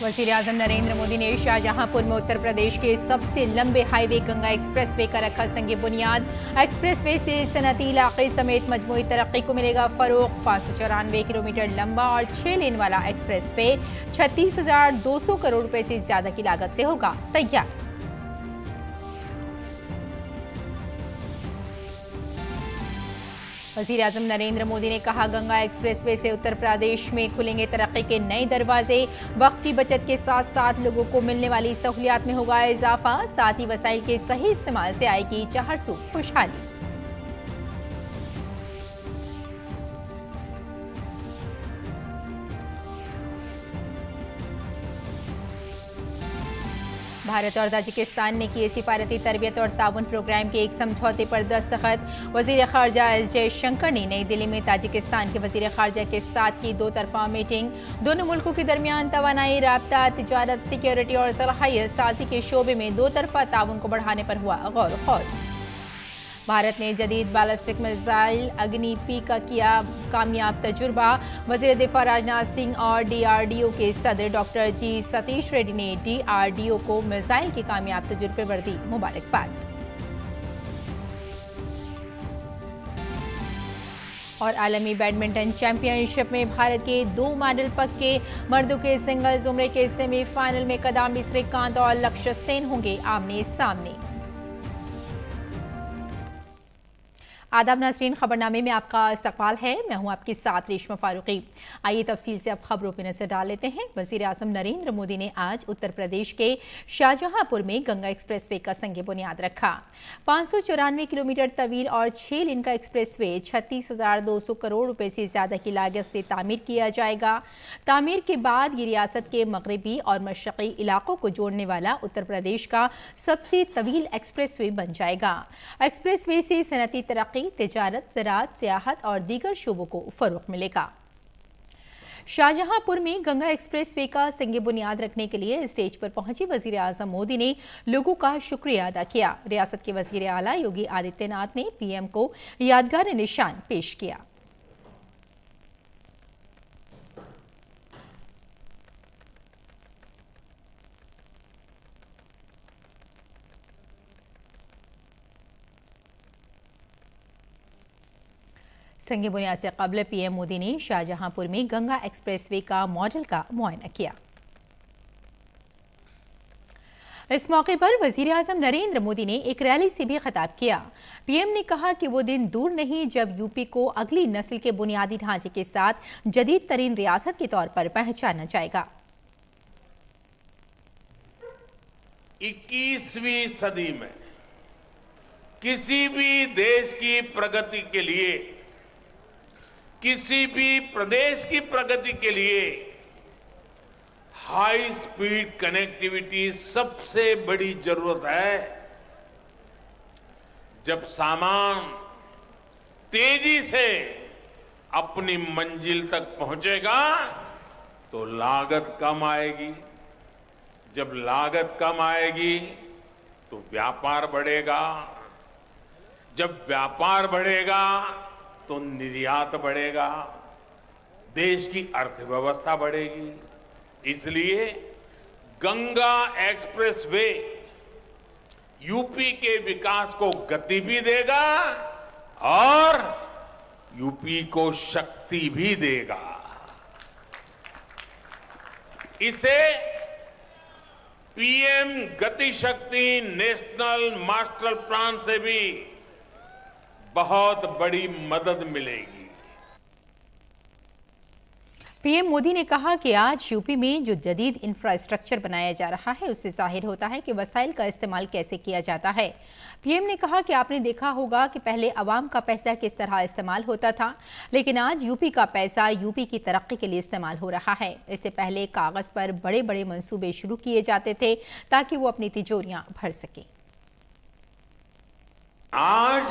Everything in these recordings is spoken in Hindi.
वज़ीर-ए-आज़म नरेंद्र मोदी ने शाहजहांपुर में उत्तर प्रदेश के सबसे लंबे हाईवे गंगा एक्सप्रेसवे का रखा संग बुनियाद। एक्सप्रेसवे से सनती इलाके समेत मजमूई तरक्की को मिलेगा फरोग। 594 किलोमीटर लंबा और 6 लेन वाला एक्सप्रेसवे 36,200 करोड़ रुपए से ज्यादा की लागत से होगा तैयार। वज़ीर-ए-आज़म नरेंद्र मोदी ने कहा, गंगा एक्सप्रेसवे से उत्तर प्रदेश में खुलेंगे तरक्की के नए दरवाजे। वक्त की बचत के साथ साथ लोगों को मिलने वाली सहूलियात में होगा इजाफा। साथ ही वसाइल के सही इस्तेमाल से आएगी चारसू खुशहाली। भारत और ताजिकिस्तान ने किए सिफारती तरबियत और ताउन प्रोग्राम के एक समझौते पर दस्तखत। वज़ीर ख़ारजा एस जयशंकर ने नई दिल्ली में ताजिकिस्तान के वज़ीर ख़ारजा के साथ की 2 तरफ़ा मीटिंग। दोनों मुल्कों के दरमियान तवानाई, राब्ता, तिजारत, सिक्योरिटी और सलाहियत साजी के शोबे में 2 तरफ़ा ताउन को बढ़ाने पर हुआ गौर ख़ौज़। भारत ने जदीद बैलिस्टिक मिसाइल अग्नि-P का किया कामयाब तजुर्बा। वज़ीर दिफा राजनाथ सिंह और DRDO के सदर डॉक्टर जी सतीश रेड्डी ने DRDO को मिसाइल के कामयाब तजुर्बे पर दी मुबारकबाद। और आलमी बैडमिंटन चैंपियनशिप में भारत के 2 मेडल पक्के। मर्दों के सिंगल्स जुमरे के सेमीफाइनल में किदाम्बी श्रीकांत और लक्ष्य सेन होंगे आमने सामने। आदाब नाज़रीन, खबरनामे में आपका इस्तकबाल है। मैं हूं आपके साथ रेशमा फारूकी। आइए तफसील से अब खबरों पर नजर डाल लेते हैं। वज़ीर-ए-आज़म नरेंद्र मोदी ने आज उत्तर प्रदेश के शाहजहांपुर में गंगा एक्सप्रेसवे का संग बुनियाद रखा। 594 किलोमीटर तवील और 6 लेन का एक्सप्रेसवे 36,200 करोड़ रुपए से ज्यादा की लागत से तामीर किया जाएगा। तामीर के बाद ये रियासत के मगरबी और मशरक़ी इलाकों को जोड़ने वाला उत्तर प्रदेश का सबसे तवील एक्सप्रेसवे बन जाएगा। एक्सप्रेसवे से सनती तरक्की, तिजारत, ज़राअत, सियाहत और दीगर शोबों को फरोग़ मिलेगा। शाहजहांपुर में गंगा एक्सप्रेसवे का संग बुनियाद रखने के लिए स्टेज पर पहुंचे वज़ीर-ए-आज़म मोदी ने लोगों का शुक्रिया अदा किया। रियासत के वज़ीर आला योगी आदित्यनाथ ने PM को यादगार निशान पेश किया। संग बुनियाद से कबल PM मोदी ने शाहजहांपुर में गंगा एक्सप्रेसवे का मॉडल का मुआयना किया। इस मौके पर वज़ीर-ए-आज़म नरेंद्र मोदी ने एक रैली से भी खिताब किया। PM ने कहा कि वो दिन दूर नहीं जब यूपी को अगली नस्ल के बुनियादी ढांचे के साथ जदीद तरीन रियासत के तौर पर पहचाना जाएगा। 21वीं सदी में किसी भी देश की प्रगति के लिए, किसी भी प्रदेश की प्रगति के लिए हाई स्पीड कनेक्टिविटी सबसे बड़ी जरूरत है। जब सामान तेजी से अपनी मंजिल तक पहुंचेगा तो लागत कम आएगी। जब लागत कम आएगी तो व्यापार बढ़ेगा। जब व्यापार बढ़ेगा तो निर्यात बढ़ेगा, देश की अर्थव्यवस्था बढ़ेगी। इसलिए गंगा एक्सप्रेसवे यूपी के विकास को गति भी देगा और यूपी को शक्ति भी देगा। इसे PM गति शक्ति नेशनल मास्टर प्लान से भी बहुत बड़ी मदद मिलेगी। PM मोदी ने कहा कि आज यूपी में जो जदीद इंफ्रास्ट्रक्चर बनाया जा रहा है उससे जाहिर होता है कि वसाइल का इस्तेमाल कैसे किया जाता है। PM ने कहा कि आपने देखा होगा कि पहले अवाम का पैसा किस तरह इस्तेमाल होता था, लेकिन आज यूपी का पैसा यूपी की तरक्की के लिए इस्तेमाल हो रहा है। इससे पहले कागज पर बड़े बड़े मंसूबे शुरू किए जाते थे ताकि वो अपनी तिजोरियां भर सके। आज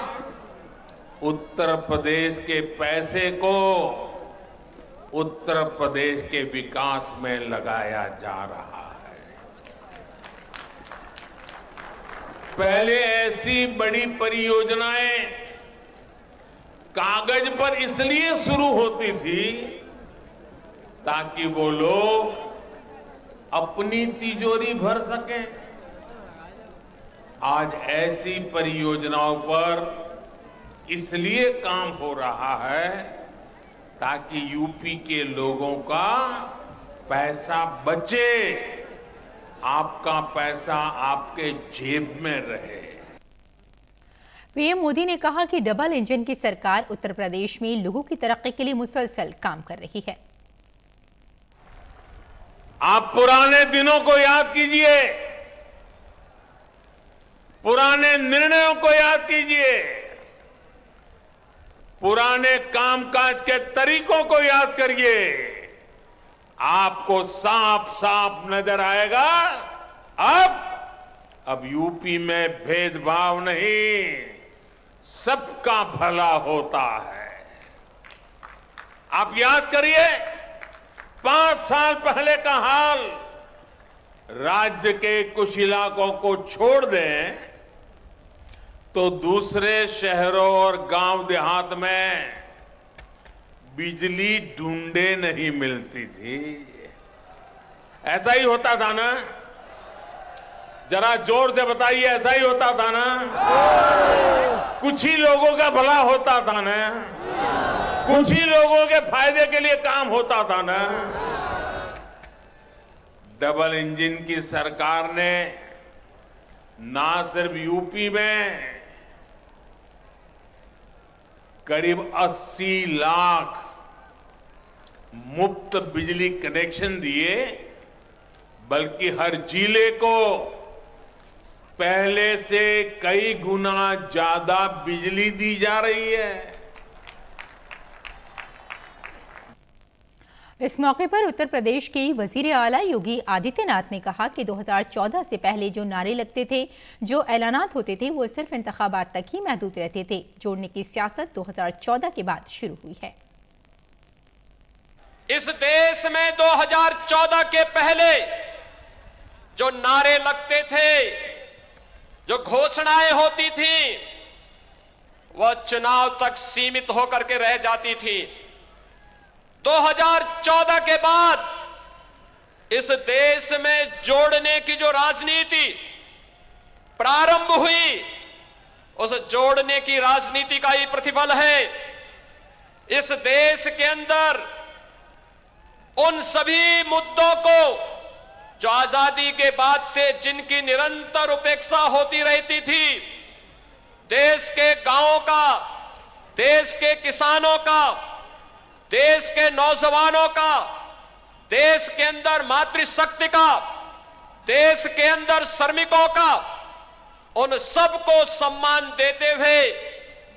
उत्तर प्रदेश के पैसे को उत्तर प्रदेश के विकास में लगाया जा रहा है। पहले ऐसी बड़ी परियोजनाएं कागज पर इसलिए शुरू होती थी ताकि वो लोग अपनी तिजोरी भर सकें। आज ऐसी परियोजनाओं पर इसलिए काम हो रहा है ताकि यूपी के लोगों का पैसा बचे, आपका पैसा आपके जेब में रहे। पीएम मोदी ने कहा कि डबल इंजन की सरकार उत्तर प्रदेश में लोगों की तरक्की के लिए मुसलसल काम कर रही है। आप पुराने दिनों को याद कीजिए, पुराने निर्णयों को याद कीजिए, पुराने कामकाज के तरीकों को याद करिए। आपको साफ साफ नजर आएगा अब यूपी में भेदभाव नहीं, सबका भला होता है। आप याद करिए 5 साल पहले का हाल। राज्य के कुछ इलाकों को छोड़ दें तो दूसरे शहरों और गांव देहात में बिजली ढूंढे नहीं मिलती थी। ऐसा ही होता था ना? जरा जोर से बताइए, ऐसा ही होता था ना? कुछ ही लोगों का भला होता था ना? कुछ ही लोगों के फायदे के लिए काम होता था ना? डबल इंजन की सरकार ने ना सिर्फ यूपी में करीब 80 लाख मुफ्त बिजली कनेक्शन दिए, बल्कि हर जिले को पहले से कई गुना ज्यादा बिजली दी जा रही है। इस मौके पर उत्तर प्रदेश के वजीर आला योगी आदित्यनाथ ने कहा कि 2014 से पहले जो नारे लगते थे, जो ऐलानात होते थे, वो सिर्फ इंतखाबात तक ही महदूद रहते थे। जोड़ने की सियासत 2014 के बाद शुरू हुई है। इस देश में 2014 के पहले जो नारे लगते थे, जो घोषणाएं होती थी, वह चुनाव तक सीमित होकर के रह जाती थी। 2014 के बाद इस देश में जोड़ने की जो राजनीति प्रारंभ हुई, उस जोड़ने की राजनीति का ही प्रतिफल है। इस देश के अंदर उन सभी मुद्दों को जो आजादी के बाद से जिनकी निरंतर उपेक्षा होती रहती थी, देश के गांवों का, देश के किसानों का, देश के नौजवानों का, देश के अंदर मातृशक्ति का, देश के अंदर श्रमिकों का, उन सबको सम्मान देते हुए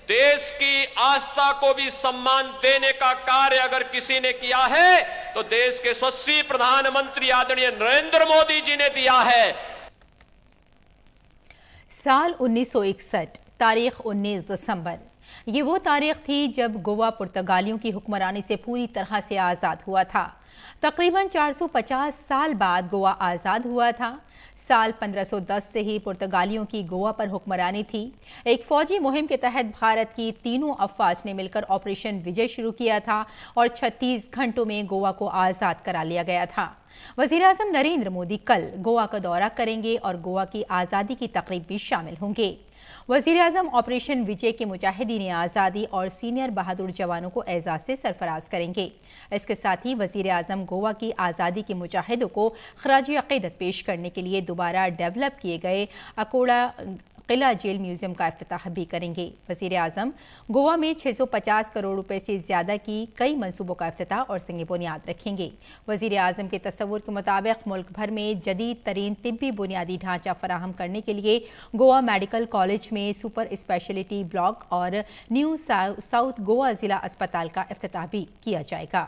देश की आस्था को भी सम्मान देने का कार्य अगर किसी ने किया है तो देश के यशस्वी प्रधानमंत्री आदरणीय नरेंद्र मोदी जी ने दिया है। साल 1961, तारीख 19 दिसंबर। ये वो तारीख थी जब गोवा पुर्तगालियों की हुक्मरानी से पूरी तरह से आज़ाद हुआ था। तकरीबन 450 साल बाद गोवा आज़ाद हुआ था। साल 1510 से ही पुर्तगालियों की गोवा पर हुक्मरानी थी। एक फौजी मुहिम के तहत भारत की तीनों अफवाज ने मिलकर ऑपरेशन विजय शुरू किया था और 36 घंटों में गोवा को आज़ाद करा लिया गया था। वज़ीर-ए-आज़म नरेंद्र मोदी कल गोवा का दौरा करेंगे और गोवा की आज़ादी की तकरीब में शामिल होंगे। वज़ीर-ए-आज़म ऑपरेशन विजय के मुजाहिदीन आज़ादी और सीनियर बहादुर जवानों को एजाज़ से सरफराज करेंगे। इसके साथ ही वज़ीर-ए-आज़म गोवा की आज़ादी के मुजाहिदों को ख़राज अक़ीदत पेश करने के लिए दोबारा डेवलप किए गए अकोड़ा किला जेल म्यूजियम का इफ्तिताह भी करेंगे। वज़ीर-ए-आज़म गोवा में 650 करोड़ रुपए से ज़्यादा की कई मंसूबों का इफ्तिताह और संग बुनियाद रखेंगे। वज़ीर-ए-आज़म के तस्वुर के मुताबिक मुल्क भर में जदीद तरीन तिब्बी बुनियादी ढांचा फराहम करने के लिए गोवा मेडिकल कॉलेज में सुपर स्पेशलिटी ब्लॉक और न्यू साउथ गोवा ज़िला अस्पताल का इफ्तिताह भी किया जाएगा।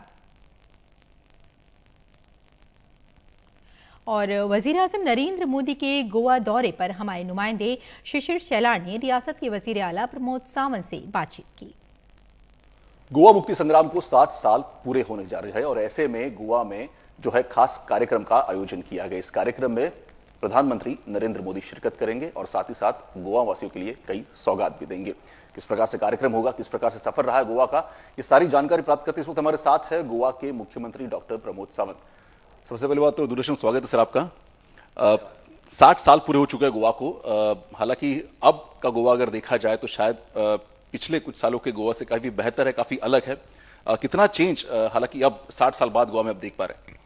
और वज़ीर-ए-आज़म नरेंद्र मोदी के गोवा दौरे पर हमारे नुमाइंदे शिशिर शेलार ने रियासत के वज़ीर आला प्रमोद सावंत से बातचीत की। गोवा मुक्ति संग्राम को 60 साल पूरे होने जा रहे हैं और ऐसे में गोवा में जो है खास कार्यक्रम का आयोजन किया गया। इस कार्यक्रम में प्रधानमंत्री नरेंद्र मोदी शिरकत करेंगे और साथ ही साथ गोवा वासियों के लिए कई सौगात भी देंगे। किस प्रकार से कार्यक्रम होगा, किस प्रकार से सफर रहा है गोवा का, ये सारी जानकारी प्राप्त करते इस वक्त हमारे साथ है गोवा के मुख्यमंत्री डॉक्टर प्रमोद सावंत। सबसे पहले बात तो दूरदर्शन स्वागत है सर आपका। 60 साल पूरे हो चुके हैं गोवा को। हालांकि अब का गोवा अगर देखा जाए तो शायद पिछले कुछ सालों के गोवा से काफी बेहतर है, काफी अलग है। कितना चेंज हालांकि अब 60 साल बाद गोवा में अब देख पा रहे हैं?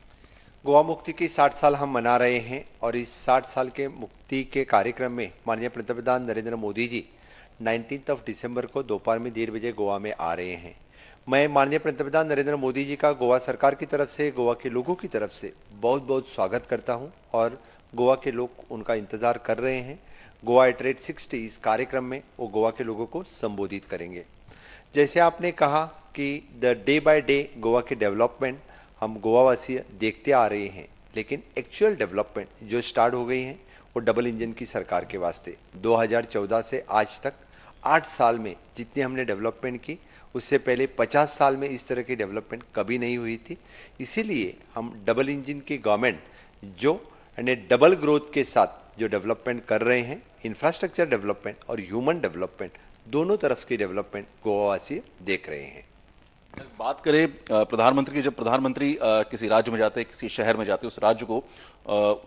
गोवा मुक्ति की 60 साल हम मना रहे हैं और इस 60 साल के मुक्ति के कार्यक्रम में माननीय पंतप्रधान नरेंद्र मोदी जी 19 दिसंबर को दोपहर में 1:30 बजे गोवा में आ रहे हैं। मैं माननीय पंतप्रधान नरेंद्र मोदी जी का गोवा सरकार की तरफ से, गोवा के लोगों की तरफ से बहुत बहुत स्वागत करता हूं और गोवा के लोग उनका इंतज़ार कर रहे हैं। गोवा एट रेट 60 इस कार्यक्रम में वो गोवा के लोगों को संबोधित करेंगे। जैसे आपने कहा कि the day by day Goa के डेवलपमेंट हम गोवा वासी देखते आ रहे हैं, लेकिन एक्चुअल डेवलपमेंट जो स्टार्ट हो गई है वो डबल इंजन की सरकार के वास्ते 2014 से आज तक 8 साल में जितनी हमने डेवलपमेंट की, उससे पहले 50 साल में इस तरह की डेवलपमेंट कभी नहीं हुई थी। इसीलिए हम डबल इंजन की गवर्नमेंट जो डबल ग्रोथ के साथ जो डेवलपमेंट कर रहे हैं, इंफ्रास्ट्रक्चर डेवलपमेंट और ह्यूमन डेवलपमेंट, दोनों तरफ की डेवलपमेंट गोवावासी देख रहे हैं। बात करें प्रधानमंत्री की, जब प्रधानमंत्री किसी राज्य में जाते हैं, किसी शहर में जाते हैं, उस राज्य को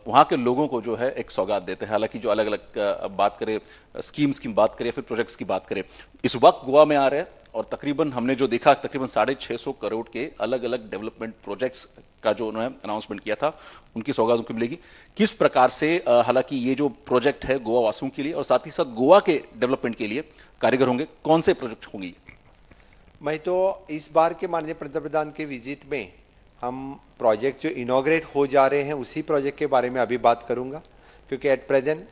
वहाँ के लोगों को जो है एक सौगात देते हैं। हालांकि जो अलग अलग बात करें, स्कीम्स की बात करें, फिर प्रोजेक्ट्स की बात करें, इस वक्त गोवा में आ रहे हैं और तकरीबन हमने जो देखा तकरीबन 650 करोड़ के अलग अलग डेवलपमेंट प्रोजेक्ट्स का जो उन्होंने अनाउंसमेंट किया था, उनकी सौगात उनको मिलेगी। किस प्रकार से हालांकि ये जो प्रोजेक्ट है गोवा वासियों के लिए और साथ ही साथ गोवा के डेवलपमेंट के लिए कारगर होंगे, कौन से प्रोजेक्ट होंगे? मैं तो इस बार के माननीय पंतप्रधान के विजिट में हम प्रोजेक्ट जो इनॉग्रेट हो जा रहे हैं उसी प्रोजेक्ट के बारे में अभी बात करूंगा, क्योंकि एट प्रेजेंट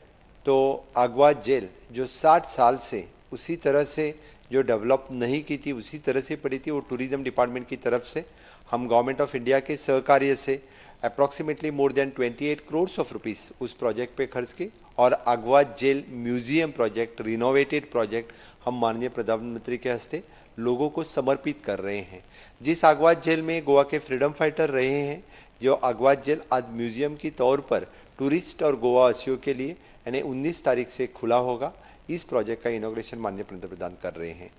तो आगवा जेल जो 60 साल से उसी तरह से जो डेवलप नहीं की थी, उसी तरह से पड़ी थी, वो टूरिज्म डिपार्टमेंट की तरफ से हम गवर्नमेंट ऑफ इंडिया के सहकार्य से approximately more than 28 crore of rupees उस प्रोजेक्ट पे खर्च की और Aguada jail museum project, renovated project हम माननीय प्रधानमंत्री के हस्ते लोगों को समर्पित कर रहे हैं। जिस आगवा जेल में गोवा के फ्रीडम फाइटर रहे हैं, जो आगवा जेल आज म्यूजियम की तौर पर टूरिस्ट और गोवा वासियों के लिए यानी 19 तारीख से खुला होगा, इस प्रोजेक्ट का इनॉग्रेशन माननीय पंतप्रधान कर रहे हैं।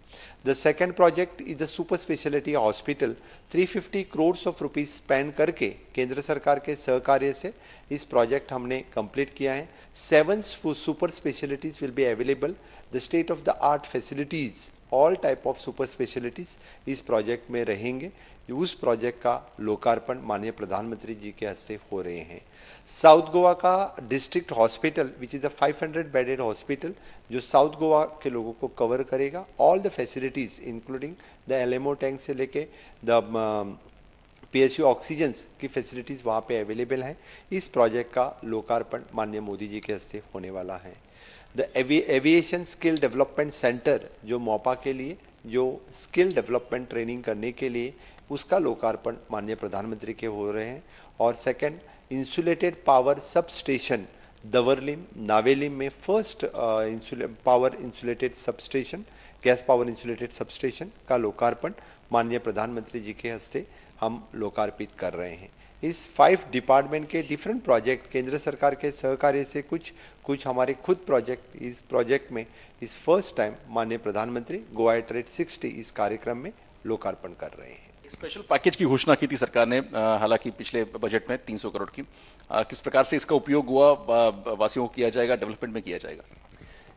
The second project is the super speciality hospital, 350 crore of rupees spend करके केंद्र सरकार के सहकार्य से इस प्रोजेक्ट हमने कंप्लीट किया है। 7 super specialities will be available, the state of the art facilities, all type of super specialities इस प्रोजेक्ट में रहेंगे। उस प्रोजेक्ट का लोकार्पण माननीय प्रधानमंत्री जी के हस्ते हो रहे हैं। साउथ गोवा का district hospital which is the 500 bedded hospital जो साउथ गोवा के लोगों को कवर करेगा, all the facilities including the LMO tank से लेके द पीएसयू ऑक्सीजन्स की फैसिलिटीज वहाँ पे अवेलेबल हैं। इस प्रोजेक्ट का लोकार्पण माननीय मोदी जी के हस्ते होने वाला है। The aviation skill development centre जो मोपा के लिए जो स्किल डेवलपमेंट ट्रेनिंग करने के लिए, उसका लोकार्पण माननीय प्रधानमंत्री के हो रहे हैं। और second, insulated power substation Davorlim Navelim में first power insulated substation, gas power insulated substation का लोकार्पण माननीय प्रधानमंत्री जी के हस्ते हम लोकार्पित कर रहे हैं। इस 5 डिपार्टमेंट के डिफरेंट प्रोजेक्ट केंद्र सरकार के सहकार्य से कुछ हमारे खुद प्रोजेक्ट इस प्रोजेक्ट में इस फर्स्ट टाइम माननीय प्रधानमंत्री गोवा एट रेट 60 इस कार्यक्रम में लोकार्पण कर रहे हैं। स्पेशल पैकेज की घोषणा की थी सरकार ने, हालांकि पिछले बजट में 300 करोड़ की। किस प्रकार से इसका उपयोग गोवा वासियों को किया जाएगा, डेवलपमेंट में किया जाएगा?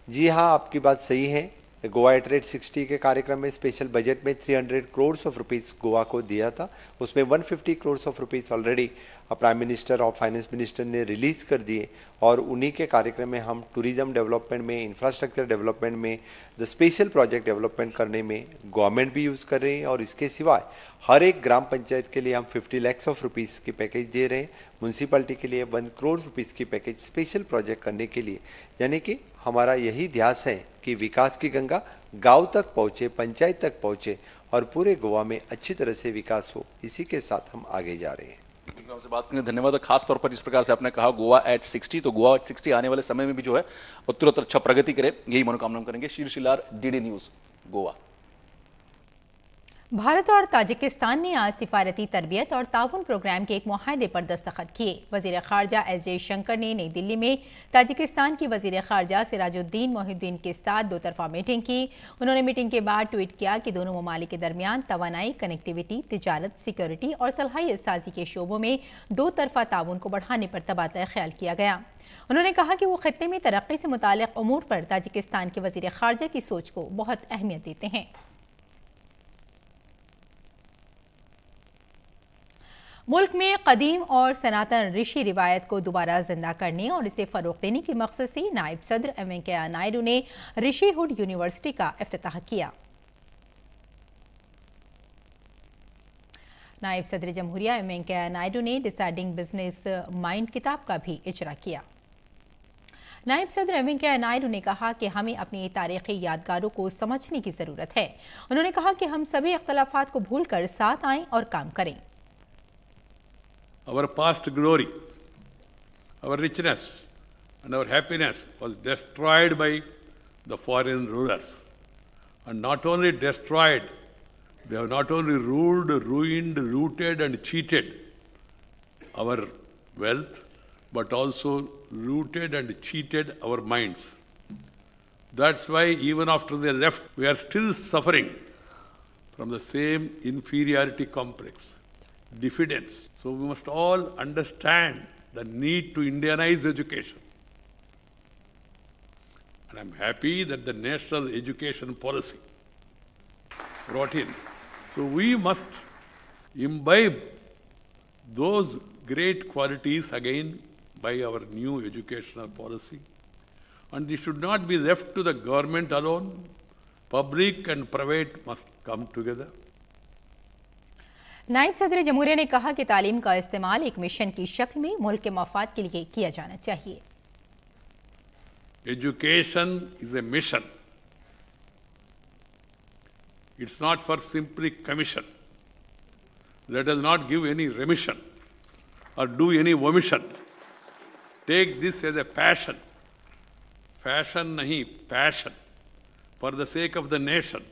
जी हाँ, आपकी बात सही है। गोवा एट रेट 60 के कार्यक्रम में स्पेशल बजट में 300 करोड़ ऑफ रुपीस गोवा को दिया था। उसमें 150 crore of rupees already prime minister और फाइनेंस मिनिस्टर ने रिलीज कर दिए और उन्हीं के कार्यक्रम में हम टूरिज्म डेवलपमेंट में, इंफ्रास्ट्रक्चर डेवलपमेंट में, द स्पेशल प्रोजेक्ट डेवलपमेंट करने में गवर्नमेंट भी यूज़ कर रही है। और इसके सिवाय हर एक ग्राम पंचायत के लिए हम 50 लाख ऑफ रुपीज़ की पैकेज दे रहे हैं, म्यूनसिपैलिटी के लिए 1 करोड़ रुपीज़ की पैकेज स्पेशल प्रोजेक्ट करने के लिए। यानी कि हमारा यही ध्यास है कि विकास की गंगा गांव तक पहुँचे, पंचायत तक पहुँचे और पूरे गोवा में अच्छी तरह से विकास हो। इसी के साथ हम आगे जा रहे हैं। आपसे बात करने धन्यवाद। खास तौर पर जिस प्रकार से आपने कहा गोवा एट 60, तो गोवा एट 60 आने वाले समय में भी जो है उत्तरोत्तर अच्छा प्रगति करे, यही मनोकामना करेंगे। शीर्ष शिलार, डीडी न्यूज, गोवा। भारत और ताजिकिस्तान ने आज सिफारती तरबियत और ताउन प्रोग्राम के एक मुआहदे पर दस्तखत किए। वजीर खारजा एस जयशंकर ने नई दिल्ली में ताजिकिस्तान की वजीर खारजा सिराजुद्दीन मोहिउद्दीन के साथ दो तरफा मीटिंग की। उन्होंने मीटिंग के बाद ट्वीट किया कि दोनों ममालिक के दरमियान तवानाई, कनेक्टिविटी, तिजारत, सिक्योरिटी और सलाहियत साजी के शोबों में दो तरफा ताउन को बढ़ाने पर तबादला ख्याल किया गया। उन्होंने कहा कि वो खित्ते में तरक्की से मुताल्लिक़ उमूर पर ताजिकिस्तान के वजीर खारजा की सोच को बहुत अहमियत देते हैं। मुल्क में कदीम और सनातन ऋषि रिवायत को दोबारा जिंदा करने और इसे फरोग देने के मकसद से नायब सदर एम वेंकैया नायडू ने ऋषिहुड यूनिवर्सिटी का इफ्तिताह किया। नायब सदर जमहूरिया एम वेंकैया नायडू ने डिसाइडिंग बिजनेस माइंड किताब का भी इजरा किया। नायब सदर एम वेंकैया नायडू ने कहा कि हमें अपनी तारीखी यादगारों को समझने की जरूरत है। उन्होंने कहा कि हम सभी इख्तलाफात को भूलकर साथ आएं और काम करें। Our past glory, our richness and our happiness was destroyed by the foreign rulers. And not only destroyed, they have not only ruled, ruined, looted and cheated our wealth, but also looted and cheated our minds. That's why even after they left, we are still suffering from the same inferiority complex, diffidence. So we must all understand the need to Indianize education. And I'm happy that the national education policy brought in. So we must imbibe those great qualities again by our new educational policy. And it should not be left to the government alone. Public and private must come together. नायब सदर जमहूरिया ने कहा कि तालीम का इस्तेमाल एक मिशन की शक्ल में मुल्क के मफाद के लिए किया जाना चाहिए। Education is a mission. It's not for simply commission. Let us not give any remission or do any omission. Take this as a passion. Fashion nahi, passion. For the sake of the nation.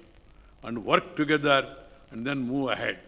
And work together and then move ahead.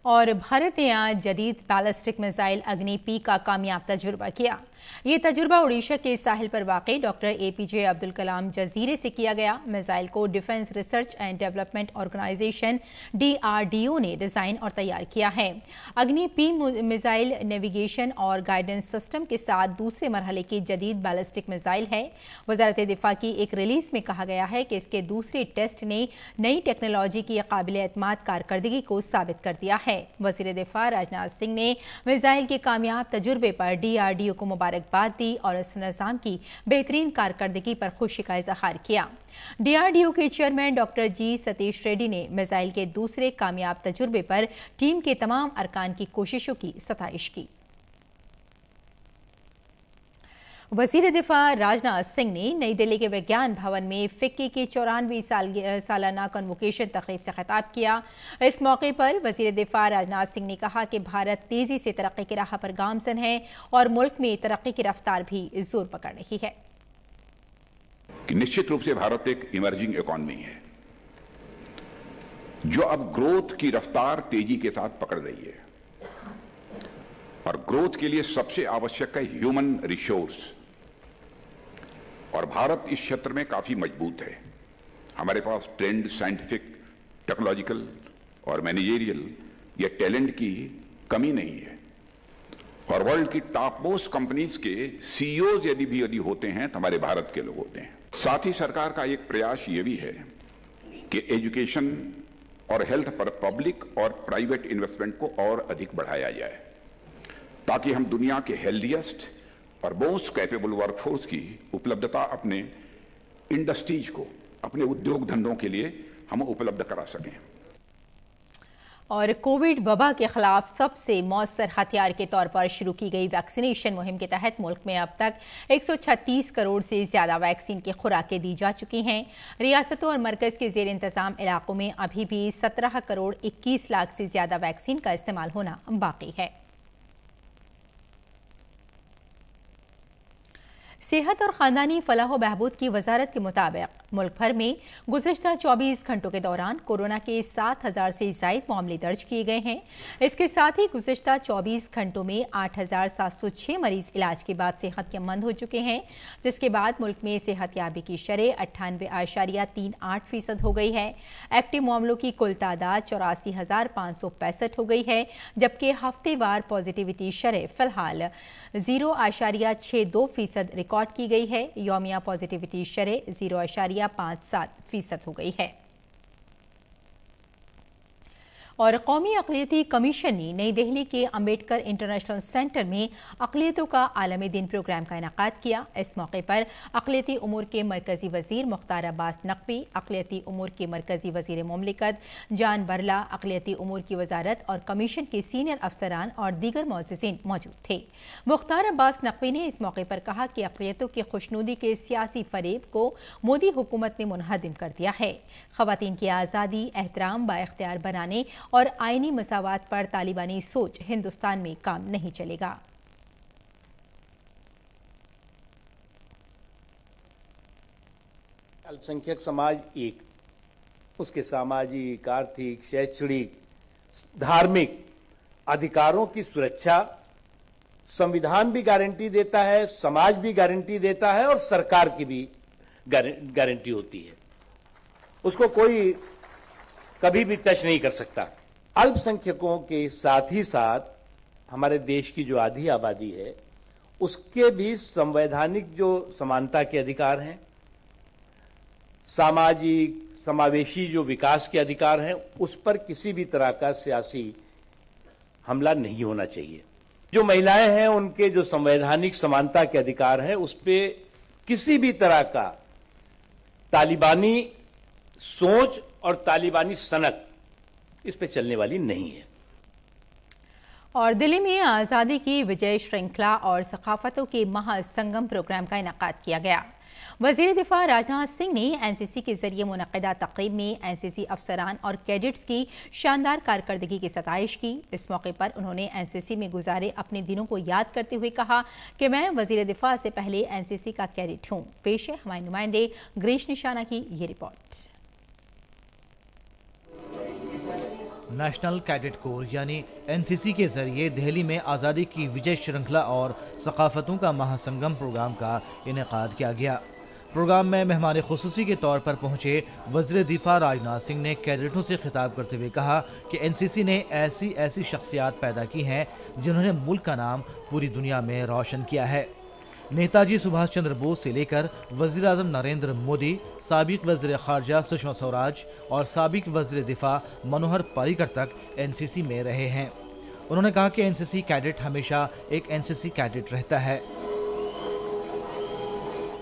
और भारत ने आज जदीद बैलिस्टिक मिसाइल अग्नि-P का कामयाब तजुर्बा किया। ये तजुर्बा उड़ीसा के साहिल पर वाक़ई डॉक्टर APJ अब्दुल कलाम जजीरे से किया गया। मिसाइल को defence research and development organisation DRDO ने डिज़ाइन और तैयार किया है। अग्नि-P मिसाइल नेविगेशन और गाइडेंस सिस्टम के साथ दूसरे मरहले की जदीद बैलिस्टिक मिसाइल है। वज़ारत दिफा की एक रिलीज में कहा गया है कि इसके दूसरे टेस्ट ने नई टेक्नोलॉजी की काबिल एतमाद कारकर्दगी को साबित कर दिया है। वज़ीर दिफा राजनाथ सिंह ने मिसाइल के कामयाब तजुर्बे पर DRDO को मुबारकबाद दी और इस निज़ाम की बेहतरीन कारकर्दगी पर खुशी का इजहार किया। DRDO के chairman doctor G Satish Reddy ने मिसाइल के दूसरे कामयाब तजुर्बे पर टीम के तमाम अरकान की कोशिशों की सताइश की। वज़ीर दिफा राजनाथ सिंह ने नई दिल्ली के विज्ञान भवन में फिक्की की 94वीं सालाना कन्वोकेशन तकरीब से खिताब किया। इस मौके पर वज़ीर दिफा राजनाथ सिंह ने कहा कि भारत तेजी से तरक्की की राह पर गामजन है और मुल्क में तरक्की की रफ्तार भी जोर पकड़ रही है। निश्चित रूप से भारत एक इमर्जिंग इकोनॉमी है जो अब ग्रोथ की रफ्तार तेजी के साथ पकड़ रही है और ग्रोथ के लिए सबसे आवश्यक है ह्यूमन रिसोर्स और भारत इस क्षेत्र में काफी मजबूत है। हमारे पास ट्रेंड, साइंटिफिक, टेक्नोलॉजिकल और मैनेजरियल या टैलेंट की कमी नहीं है और वर्ल्ड की टॉप मोस्ट कंपनीज के CEOs यदि होते हैं तो हमारे भारत के लोग होते हैं। साथ ही सरकार का एक प्रयास ये भी है कि एजुकेशन और हेल्थ पर पब्लिक और प्राइवेट इन्वेस्टमेंट को और अधिक बढ़ाया जाए ताकि हम दुनिया के हेल्दीएस्ट और मोस्ट कैपेबल वर्कफोर्स की उपलब्धता अपने इंडस्ट्रीज को, अपने उद्योग धंधों के लिए हम उपलब्ध करा सकें। और कोविड वबा के खिलाफ सबसे मौसर हथियार के तौर पर शुरू की गई वैक्सीनेशन मुहिम के तहत मुल्क में अब तक 136 करोड़ से ज्यादा वैक्सीन की खुराकें दी जा चुकी हैं। रियासतों और मरकज के जेर इंतजाम इलाकों में अभी भी 17 करोड़ 21 लाख से ज्यादा वैक्सीन का इस्तेमाल होना बाकी है। सेहत और ख़ानदानी फलाह व बहबूद की वजारत के मुताबिक मुल्क भर में गुज़श्ता 24 घंटों के दौरान कोरोना के 7,000 से ज़ायद मामले दर्ज किए गए हैं। इसके साथ ही गुज़श्ता 24 घंटों में 8,706 मरीज इलाज के बाद सेहतमंद हो चुके हैं, जिसके बाद मुल्क में सेहतयाबी की शरह 98.38% हो गई है। एक्टिव मामलों की कुल तादाद 84,565 हो गई है, जबकि हफ्तेवार पॉजिटिविटी शरह फिलहाल 0.62% रिकॉर्ड की गई है। यौमिया पॉजिटिविटी शरह 0.57% हो गई है। और कौमी अक़लियती कमीशन ने नई दिल्ली के अम्बेडकर इंटरनेशनल सेंटर में अक़लियतों का आलमी दिन प्रोग्राम का इनेकाद किया। इस मौके पर अक़लियती उमूर के मरकज़ी वज़ीर मुख्तार अब्बास नकवी, अक़लियती उमूर के मरकज़ी वज़ीर मुमलिकत जान बरला, अक़लियती उमूर की वजारत और कमीशन के सीनियर अफसरान और दीगर मुअज़्ज़िज़ीन मौजूद थे। मुख्तार अब्बास नकवी ने इस मौके पर कहा कि अक़लियतों की खुशनुदी के सियासी फरेब को मोदी हुकूमत ने मुनहदिम कर दिया है। ख़वातीन की आज़ादी, एहतराम, बाइख्तियार बनाने और आईनी मसावात पर तालिबानी सोच हिंदुस्तान में काम नहीं चलेगा। अल्पसंख्यक समाज एक, उसके सामाजिक, आर्थिक, शैक्षणिक, धार्मिक अधिकारों की सुरक्षा संविधान भी गारंटी देता है, समाज भी गारंटी देता है और सरकार की भी गारंटी होती है। उसको कोई कभी भी टच नहीं कर सकता। अल्पसंख्यकों के साथ ही साथ हमारे देश की जो आधी आबादी है उसके भी संवैधानिक जो समानता के अधिकार हैं, सामाजिक समावेशी जो विकास के अधिकार हैं, उस पर किसी भी तरह का सियासी हमला नहीं होना चाहिए। जो महिलाएं हैं उनके जो संवैधानिक समानता के अधिकार हैं उस पर किसी भी तरह का तालिबानी सोच और तालिबानी सनक इस पे चलने वाली नहीं है। और दिल्ली में आज़ादी की विजय श्रृंखला और सकाफतों के महासंगम प्रोग्राम का इनेकाद किया गया। वज़ीर दिफा राजनाथ सिंह ने एनसीसी के जरिए मुनक़िदा तक़रीब में एनसीसी अफसरान और कैडेट्स की शानदार कारकर्दगी की सताइश की। इस मौके पर उन्होंने एनसीसी में गुजारे अपने दिनों को याद करते हुए कहा कि मैं वज़ीर दिफा से पहले एनसीसी का कैडेट हूँ। पेश है हमारे नुमाइंदे ग्रीश निशाना की ये रिपोर्ट। नेशनल कैडेट कोर यानी एनसीसी के जरिए दिल्ली में आज़ादी की विजय श्रृंखला और सकाफतों का महासंगम प्रोग्राम का इनेकाद किया गया। प्रोग्राम में मेहमान खुसूसी के तौर पर पहुंचे वज़ीर दिफा राजनाथ सिंह ने कैडेटों से खिताब करते हुए कहा कि एनसीसी ने ऐसी शख्सियात पैदा की हैं जिन्होंने मुल्क का नाम पूरी दुनिया में रोशन किया है। नेताजी सुभाष चंद्र बोस से लेकर वज़ीर आज़म नरेंद्र मोदी, साबिक वज़ीर ख़ारजा सुषमा स्वराज और साबिक वज़ीर दिफा मनोहर पर्रिकर तक एनसीसी में रहे हैं। उन्होंने कहा कि एनसीसी कैडेट हमेशा एक एनसीसी कैडेट रहता है।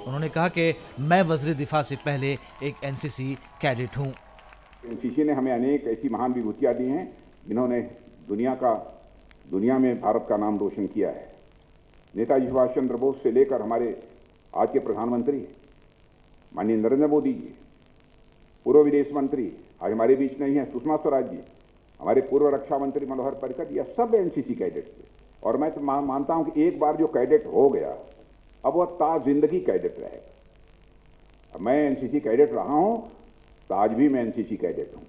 उन्होंने कहा कि मैं वज़ीर दिफा से पहले एक एनसीसी कैडेट हूँ। एनसीसी ने हमें अनेक ऐसी महान विभूतियाँ दी हैं जिन्होंने दुनिया में भारत का नाम रोशन किया है। नेताजी सुभाष चंद्र बोस से लेकर हमारे आज के प्रधानमंत्री माननीय नरेंद्र मोदी जी, पूर्व विदेश मंत्री आज हमारे बीच नहीं है सुषमा स्वराज जी, हमारे पूर्व रक्षा मंत्री मनोहर पर्रिकर, यह सब एनसीसी कैडेट थे। और मैं तो मानता हूं कि एक बार जो कैडेट हो गया अब वह ताज जिंदगी कैडेट रहेगा। मैं एनसीसी कैडेट रहा हूं तो आज भी मैं एनसीसी कैडेट हूं।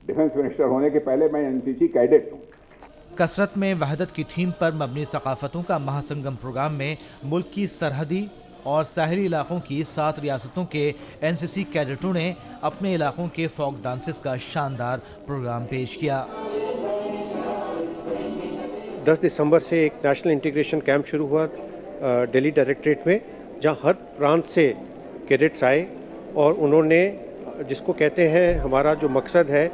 डिफेंस मिनिस्टर होने के पहले मैं एनसीसी कैडेट हूं। कसरत में वहदत की थीम पर मबनी सकाफतों का महासंगम प्रोग्राम में मुल्क की सरहदी और साहिली इलाकों की 7 रियासतों के एनसीसी कैडेटों ने अपने इलाकों के फोक डांसेस का शानदार प्रोग्राम पेश किया। 10 दिसंबर से एक नेशनल इंटीग्रेशन कैंप शुरू हुआ दिल्ली डायरेक्टरेट में, जहां हर प्रांत से कैडेट्स आए और उन्होंने जिसको कहते हैं हमारा जो मकसद है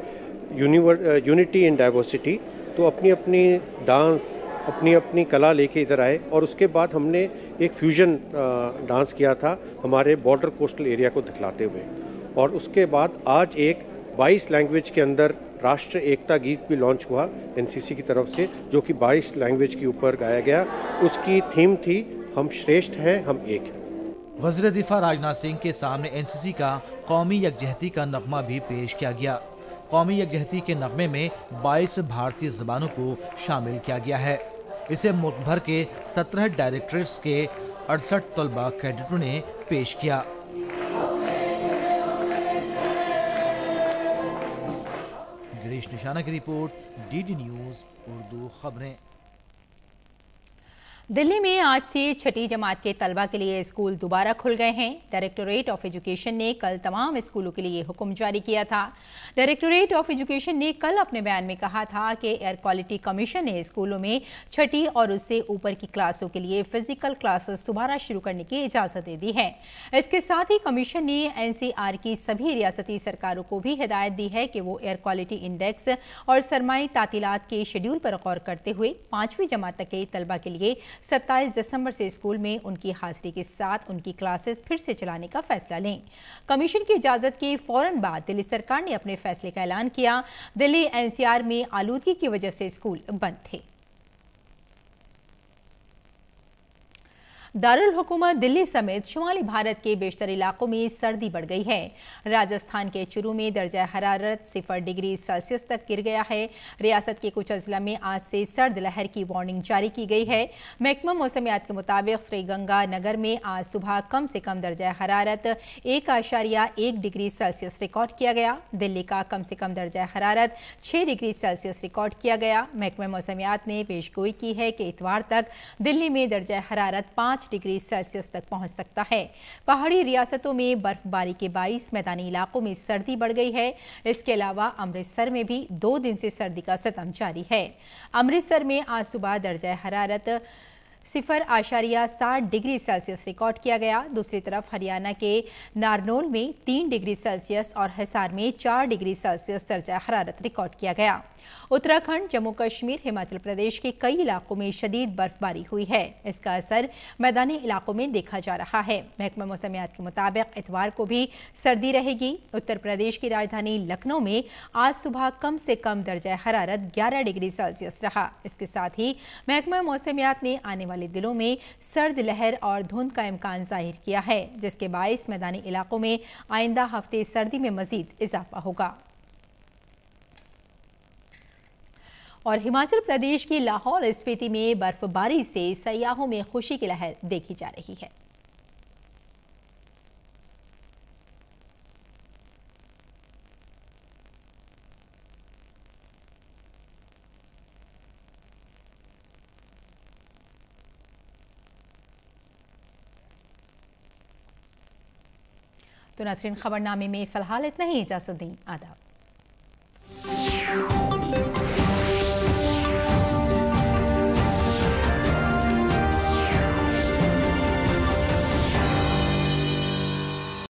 यूनिटी इन डाइवर्सिटी, तो अपनी अपनी डांस अपनी अपनी कला लेके इधर आए और उसके बाद हमने एक फ्यूजन डांस किया था हमारे बॉर्डर कोस्टल एरिया को दिखलाते हुए। और उसके बाद आज एक 22 लैंग्वेज के अंदर राष्ट्र एकता गीत भी लॉन्च हुआ एनसीसी की तरफ से, जो कि 22 लैंग्वेज के ऊपर गाया गया। उसकी थीम थी हम श्रेष्ठ हैं, हम एक हैं। वज़ीर दिफा राजनाथ सिंह के सामने एनसीसी का कौमी यकजहती का नगमा भी पेश किया गया। कौमी यकजहती के नगमे में 22 भारतीय ज़बानों को शामिल किया गया है। इसे मुल्क भर के 17 डायरेक्टरेट्स के 68 तलबा कैडेटों ने पेश किया। गिरीश निशाना की रिपोर्ट, डीडी न्यूज़ उर्दू खबरें। दिल्ली में आज से छठी जमात के तलबा के लिए स्कूल दोबारा खुल गए हैं। डायरेक्टोरेट ऑफ एजुकेशन ने कल तमाम स्कूलों के लिए हुक्म जारी किया था। डायरेक्टोरेट ऑफ एजुकेशन ने कल अपने बयान में कहा था कि एयर क्वालिटी कमीशन ने स्कूलों में छठी और उससे ऊपर की क्लासों के लिए फिजिकल क्लासेस दोबारा शुरू करने की इजाजत दे दी है। इसके साथ ही कमीशन ने एनसीआर की सभी रियासती सरकारों को भी हिदायत दी है कि वो एयर क्वालिटी इंडेक्स और सरमाई तातीलात के शेड्यूल पर गौर करते हुए 5वीं जमात तक के तलबा के लिए 27 दिसंबर से स्कूल में उनकी हाजिरी के साथ उनकी क्लासेस फिर से चलाने का फैसला लें। कमीशन की इजाजत के फौरन बाद दिल्ली सरकार ने अपने फैसले का ऐलान किया। दिल्ली एनसीआर में आलूदगी की वजह से स्कूल बंद थे। दारुल हुकूमत दिल्ली समेत शुमाली भारत के बेशतर इलाकों में सर्दी बढ़ गई है। राजस्थान के चुरू में दर्जा हरारत 0 डिग्री सेल्सियस तक गिर गया है। रियासत के कुछ अजला में आज से सर्द लहर की वार्निंग जारी की गई है। महकमा मौसमियात के मुताबिक श्रीगंगानगर में आज सुबह कम से कम दर्जा हरारत 1.1 डिग्री सेल्सियस रिकॉर्ड किया गया। दिल्ली का कम से कम दर्जा हरारत 6 डिग्री सेल्सियस रिकॉर्ड किया गया। महकमा मौसमियात ने पेशगोई की है कि इतवार तक दिल्ली में दर्जा हरारत 5 डिग्री सेल्सियस तक पहुंच सकता है। पहाड़ी रियासतों में बर्फबारी के बाइस मैदानी इलाकों में सर्दी बढ़ गई है। इसके अलावा अमृतसर में भी 2 दिन से सर्दी का सितम जारी है। अमृतसर में आज सुबह दर्जा हरारत 0.7 डिग्री सेल्सियस रिकॉर्ड किया गया। दूसरी तरफ हरियाणा के नारनौल में 3 डिग्री सेल्सियस और हिसार में 4 डिग्री सेल्सियस दर्जा हरारत रिकॉर्ड किया गया। उत्तराखंड, जम्मू कश्मीर, हिमाचल प्रदेश के कई इलाकों में शदीद बर्फबारी हुई है। इसका असर मैदानी इलाकों में देखा जा रहा है। महकमा मौसमियात के मुताबिक इतवार को भी सर्दी रहेगी। उत्तर प्रदेश की राजधानी लखनऊ में आज सुबह कम से कम दर्जा हरारत 11 डिग्री सेल्सियस रहा। इसके साथ ही महकमा मौसमियात ने आने वाले दिनों में सर्द लहर और धुंध का इम्कान जाहिर किया है, जिसके बायस मैदानी इलाकों में आइंदा हफ्ते सर्दी में मजीद इजाफा होगा। और हिमाचल प्रदेश की लाहौल स्पीति में बर्फबारी से सयाहों में खुशी की लहर देखी जा रही है। तो नाज़रीन, खबरनामे में फिलहाल इतना ही। इजाजत दें। आदाब।